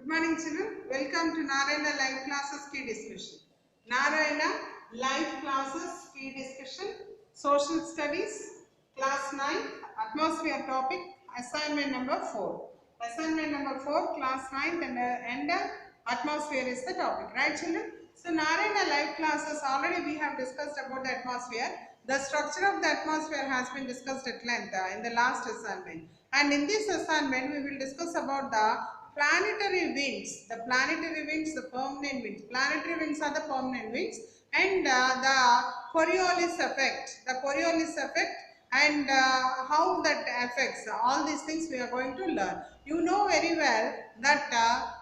morning children, welcome to Narayana Live Classes Key Discussion. Narayana Live Classes Key Discussion, Social Studies, Class 9, Atmosphere topic, Assignment number 4. Assignment number 4, Class 9 and Atmosphere is the topic, right children? So Narayana Live Classes, already we have discussed about the atmosphere. The structure of the atmosphere has been discussed at length in the last assignment. And in this assignment, we will discuss about the planetary winds, the permanent winds. Planetary winds are the permanent winds, and the Coriolis effect, and how that affects all these things we are going to learn. You know very well that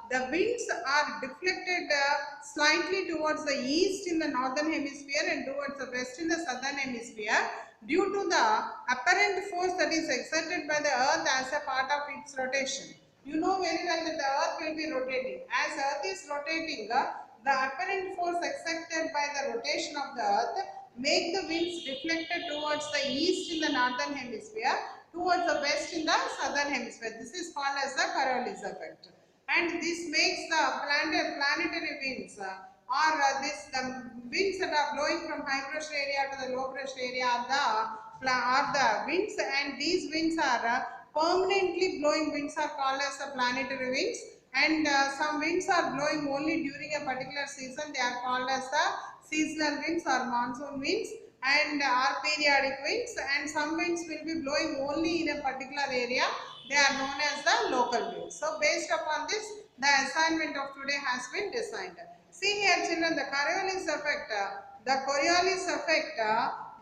the winds are deflected slightly towards the east in the northern hemisphere and towards the west in the southern hemisphere due to the apparent force that is exerted by the earth as a part of its rotation. You know very well that the earth will be rotating. As earth is rotating, the apparent force exerted by the rotation of the earth make the winds deflected towards the east in the northern hemisphere, towards the west in the southern hemisphere. This is called as the Coriolis effect. And this makes the planetary winds the winds that are blowing from high pressure area to the low pressure area are the winds, and these winds are permanently blowing winds are called as the planetary winds, and some winds are blowing only during a particular season. They are called as the seasonal winds or monsoon winds, and are periodic winds, and some winds will be blowing only in a particular area. They are known as the local winds. So based upon this, the assignment of today has been designed. See here children, the Coriolis effect,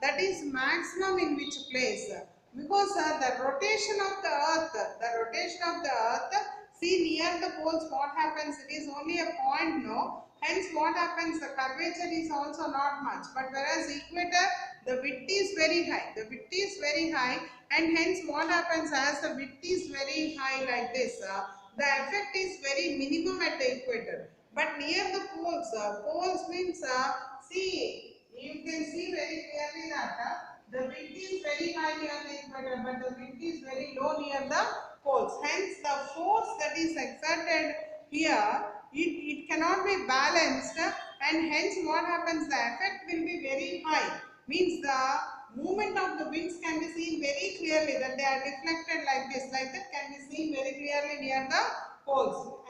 that is maximum in which place? Because the rotation of the earth, see near the poles what happens, it is only a point, no? Hence what happens, the curvature is also not much, but whereas equator, the width is very high, and hence what happens, as the width is very high like this, the effect is very minimum at the equator. But near the poles means, see, you can see very clearly that the width is very high near the equator, but the width is very low near the poles. Hence the force that is exerted here, it cannot be balanced, and hence what happens, the effect will be very high. Means the movement of the winds can be seen very clearly, that they are deflected like this, like that can be seen very clearly near the poles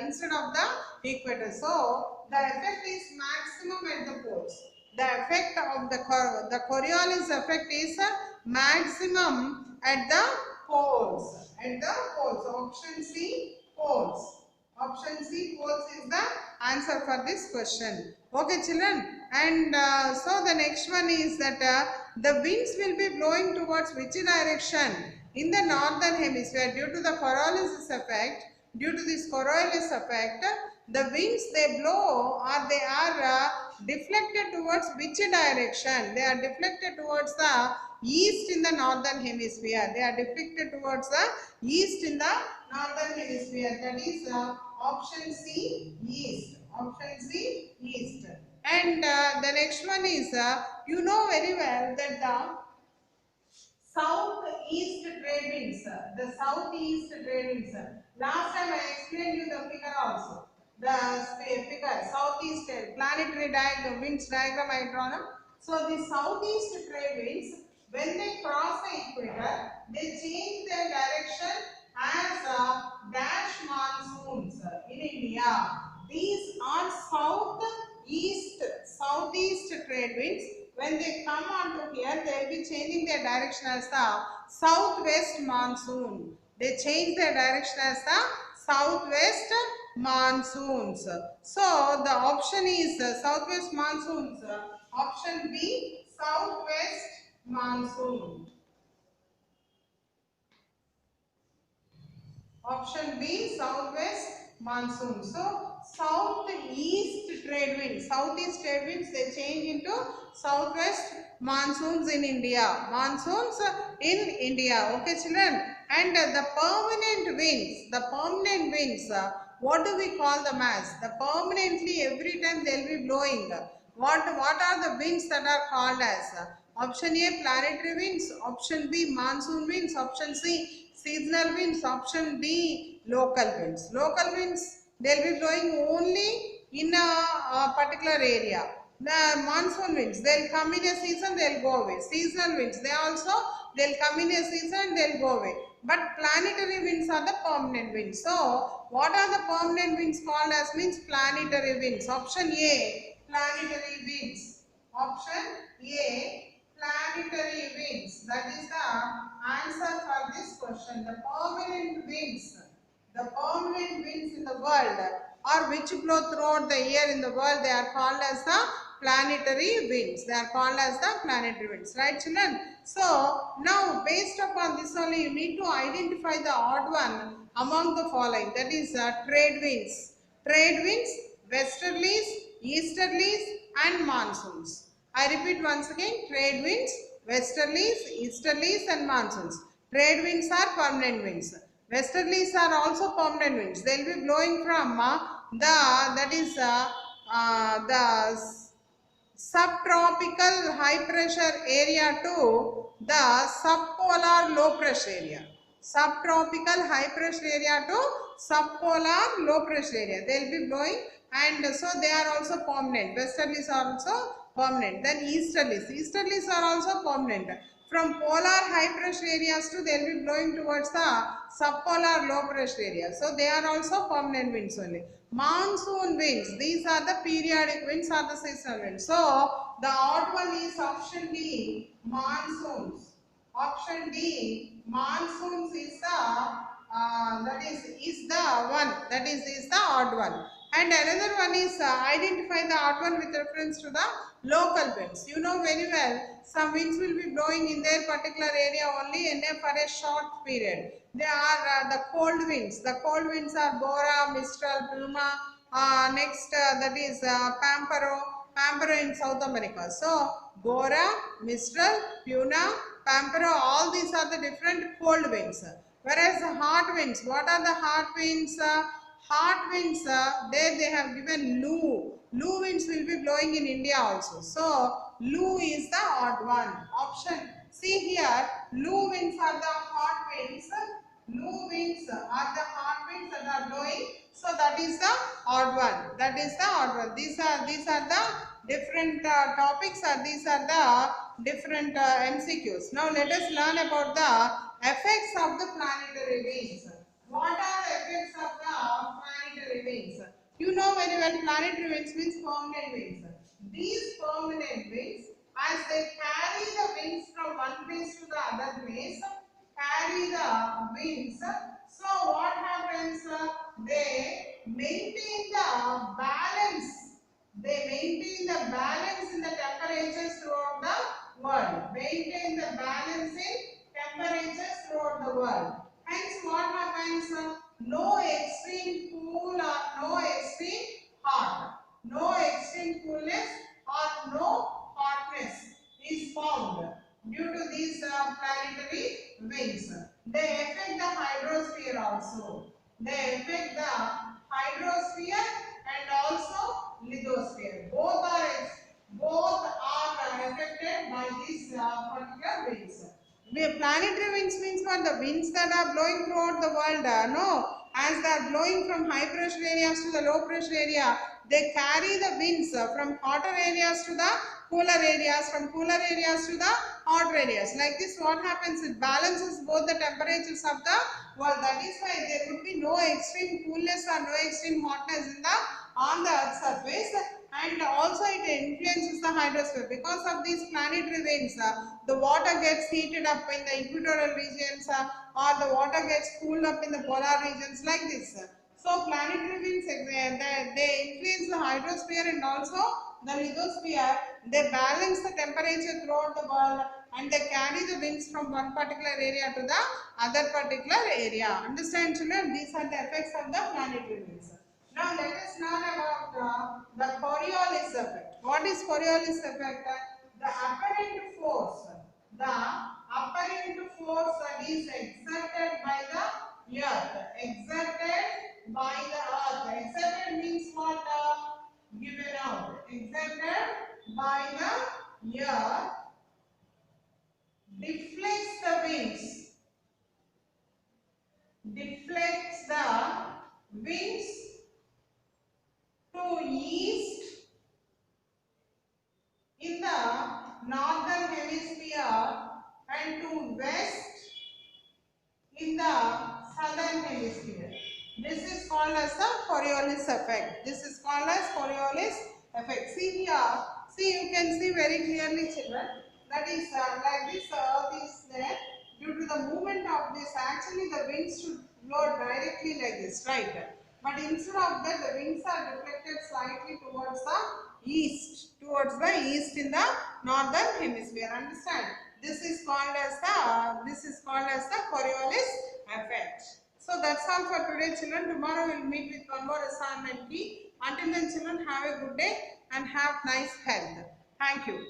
instead of the equator. So the effect is maximum at the poles. The effect of the Coriolis effect is maximum at the poles. Option C, poles. Option C, poles is the answer for this question. Okay children, and so the next one is that the winds will be blowing towards which direction? In the northern hemisphere. Due to this Coriolis effect, the winds they blow, or they are deflected towards which direction? They are deflected towards the east in the northern hemisphere. That is option C, east. And the next one is, you know very well that the southeast trade winds. Last time I explained you the figure also. The figure, southeast planetary winds diagram I drawn up. So the southeast trade winds, when they cross the equator, they change their direction as dash monsoons in India. These are southeast trade winds. When they come onto here, they will be changing their direction as the southwest monsoon. They change their direction as the southwest monsoons. So the option is southwest monsoons. Option B, southwest monsoon. Option B, southwest monsoon. So southeast trade winds, they change into southwest monsoons in India. Okay children. And the permanent winds, what do we call them as? The permanently every time they will be blowing. What are the winds that are called as? Option A, planetary winds. Option B, monsoon winds. Option C, seasonal winds. Option D, local winds. They'll be blowing only in a particular area. The monsoon winds, they'll come in a season, they'll go away. Seasonal winds, they'll come in a season, they'll go away. But planetary winds are the permanent winds. So, what are the permanent winds called as? Means planetary winds. Option A, planetary winds. Option A, planetary winds. That is the answer for this question. The permanent winds in the world, or which blow throughout the year in the world, they are called as the planetary winds. They are called as the planetary winds. Right, children? So, now based upon this only, you need to identify the odd one among the following. That is trade winds. Trade winds, westerlies, easterlies and monsoons. I repeat once again, trade winds, westerlies, easterlies and monsoons. Trade winds are permanent winds. Westerlies are also permanent winds. They will be blowing from the subtropical high pressure area to the subpolar low pressure area. Subtropical high pressure area to subpolar low pressure area. They will be blowing, and so they are also permanent. Westerlies are also permanent. Then easterlies. Easterlies are also permanent. From polar high pressure areas to, they will be blowing towards the subpolar low pressure area. So they are also permanent winds only. Monsoon winds, these are the periodic winds or the seasonal winds. So the odd one is option D, monsoons. Option D, monsoons is the odd one. And another one is identify the odd one with reference to the local winds. You know very well, some winds will be blowing in their particular area only for a short period. They are the cold winds. The cold winds are Bora, Mistral, Puma. That is Pampero in South America. So Bora, Mistral, Puna, Pampero, all these are the different cold winds. Whereas the hot winds, what are the hot winds? Hot winds, there they have given Lu. Lu winds will be blowing in India also. So, Lu is the odd one. Option. See here, Lu winds are the hot winds. Lu winds are the hot winds that are blowing. So, that is the odd one. That is the odd one. These are the different topics, or these are the different MCQs. Now, let us learn about the effects of the planetary winds. What are the effects of the planetary winds? You know very well, planetary winds means permanent winds. These permanent winds, as they carry the winds from one place to the other place, carry the winds. So what happens? They maintain the balance. They maintain the balance in the temperatures throughout the world. Maintain the balance in temperatures throughout the world. Hence, what happens? No extreme cool or no extreme hot. No extreme coolness or no hotness is found due to these planetary winds. They affect the hydrosphere also. They affect the hydrosphere and also lithosphere. Both are affected by these particular winds. Planetary winds means what? The winds that are blowing throughout the world. No, as they are blowing from high pressure areas to the low pressure area, they carry the winds from hotter areas to the cooler areas, from cooler areas to the hot areas. Like this, what happens? It balances both the temperatures of the world. That is why there would be no extreme coolness or no extreme hotness on the Earth's surface. And also it influences the hydrosphere. Because of these planetary winds, the water gets heated up in the equatorial regions, or the water gets cooled up in the polar regions, like this. So planetary winds, they influence the hydrosphere and also the lithosphere. They balance the temperature throughout the world, and they carry the winds from one particular area to the other particular area. Understand, children? These are the effects of the planetary winds. Now let us learn about the Coriolis effect. What is Coriolis effect? The apparent force. The apparent force that is exerted by the earth. Exerted by the earth. Exerted means what? Given out. Exerted by the earth deflects the winds. Deflects the winds This is called as the Coriolis effect. This is called as Coriolis effect. See here. See, you can see very clearly, children. That is like this earth is there. Due to the movement of this, actually the winds should blow directly like this, right? But instead of that, the winds are deflected slightly towards the east in the northern hemisphere. Understand? This is called as the Coriolis effect. So that's all for today, children. Tomorrow we'll meet with one more assignment key. Until then, children, have a good day and have nice health. Thank you.